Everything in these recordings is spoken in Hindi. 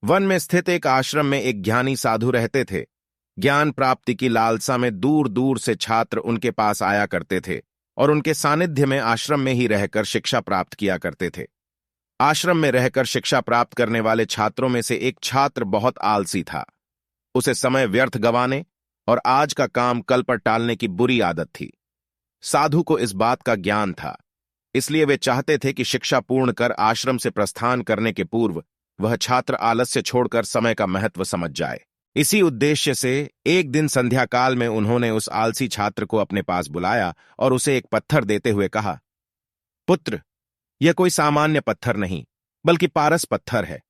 वन में स्थित एक आश्रम में एक ज्ञानी साधु रहते थे। ज्ञान प्राप्ति की लालसा में दूर दूर से छात्र उनके पास आया करते थे और उनके सानिध्य में आश्रम में ही रहकर शिक्षा प्राप्त किया करते थे। आश्रम में रहकर शिक्षा प्राप्त करने वाले छात्रों में से एक छात्र बहुत आलसी था। उसे समय व्यर्थ गंवाने और आज का काम कल पर टालने की बुरी आदत थी। साधु को इस बात का ज्ञान था, इसलिए वे चाहते थे कि शिक्षा पूर्ण कर आश्रम से प्रस्थान करने के पूर्व वह छात्र आलस्य छोड़कर समय का महत्व समझ जाए। इसी उद्देश्य से एक दिन संध्या काल में उन्होंने उस आलसी छात्र को अपने पास बुलाया और उसे एक पत्थर देते हुए कहा, पुत्र, यह कोई सामान्य पत्थर नहीं बल्कि पारस पत्थर है।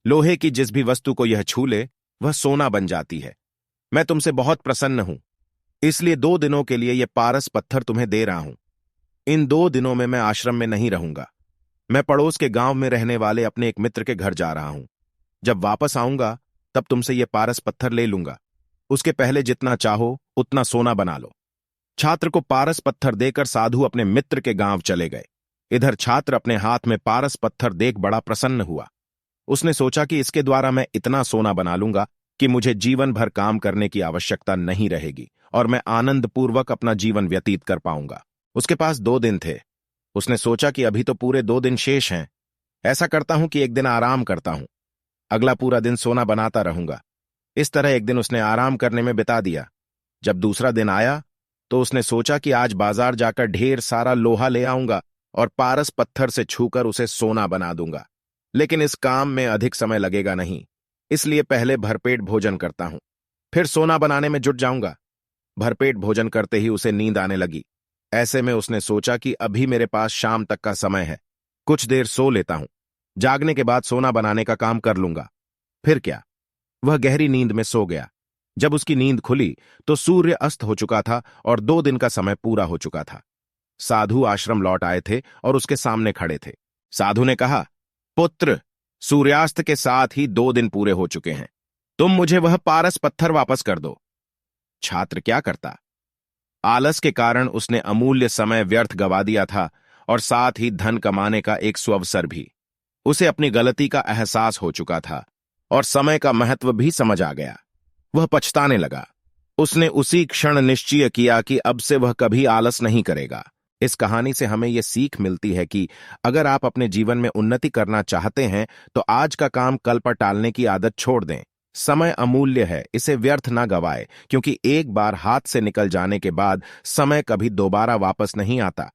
लोहे की जिस भी वस्तु को यह छू ले वह सोना बन जाती है। मैं तुमसे बहुत प्रसन्न हूं, इसलिए 2 दिनों के लिए यह पारस पत्थर तुम्हें दे रहा हूं। इन 2 दिनों में मैं आश्रम में नहीं रहूंगा। मैं पड़ोस के गांव में रहने वाले अपने एक मित्र के घर जा रहा हूं। जब वापस आऊंगा तब तुमसे यह पारस पत्थर ले लूंगा। उसके पहले जितना चाहो उतना सोना बना लो। छात्र को पारस पत्थर देकर साधु अपने मित्र के गांव चले गए। इधर छात्र अपने हाथ में पारस पत्थर देख बड़ा प्रसन्न हुआ। उसने सोचा कि इसके द्वारा मैं इतना सोना बना लूंगा कि मुझे जीवन भर काम करने की आवश्यकता नहीं रहेगी और मैं आनंदपूर्वक अपना जीवन व्यतीत कर पाऊंगा। उसके पास 2 दिन थे। उसने सोचा कि अभी तो पूरे 2 दिन शेष हैं। ऐसा करता हूं कि एक दिन आराम करता हूं, अगला पूरा दिन सोना बनाता रहूंगा। इस तरह एक दिन उसने आराम करने में बिता दिया। जब दूसरा दिन आया तो उसने सोचा कि आज बाजार जाकर ढेर सारा लोहा ले आऊंगा और पारस पत्थर से छूकर उसे सोना बना दूंगा। लेकिन इस काम में अधिक समय लगेगा नहीं, इसलिए पहले भरपेट भोजन करता हूं, फिर सोना बनाने में जुट जाऊंगा। भरपेट भोजन करते ही उसे नींद आने लगी। ऐसे में उसने सोचा कि अभी मेरे पास शाम तक का समय है, कुछ देर सो लेता हूं, जागने के बाद सोना बनाने का काम कर लूंगा। फिर क्या, वह गहरी नींद में सो गया। जब उसकी नींद खुली तो सूर्य अस्त हो चुका था और 2 दिन का समय पूरा हो चुका था। साधु आश्रम लौट आए थे और उसके सामने खड़े थे। साधु ने कहा, पुत्र, सूर्यास्त के साथ ही 2 दिन पूरे हो चुके हैं। तुम मुझे वह पारस पत्थर वापस कर दो। छात्र क्या करता? आलस के कारण उसने अमूल्य समय व्यर्थ गवा दिया था और साथ ही धन कमाने का एक सुअवसर भी। उसे अपनी गलती का एहसास हो चुका था और समय का महत्व भी समझ आ गया। वह पछताने लगा। उसने उसी क्षण निश्चय किया कि अब से वह कभी आलस नहीं करेगा। इस कहानी से हमें यह सीख मिलती है कि अगर आप अपने जीवन में उन्नति करना चाहते हैं तो आज का काम कल पर टालने की आदत छोड़ दें। समय अमूल्य है, इसे व्यर्थ ना गवाए, क्योंकि एक बार हाथ से निकल जाने के बाद समय कभी दोबारा वापस नहीं आता।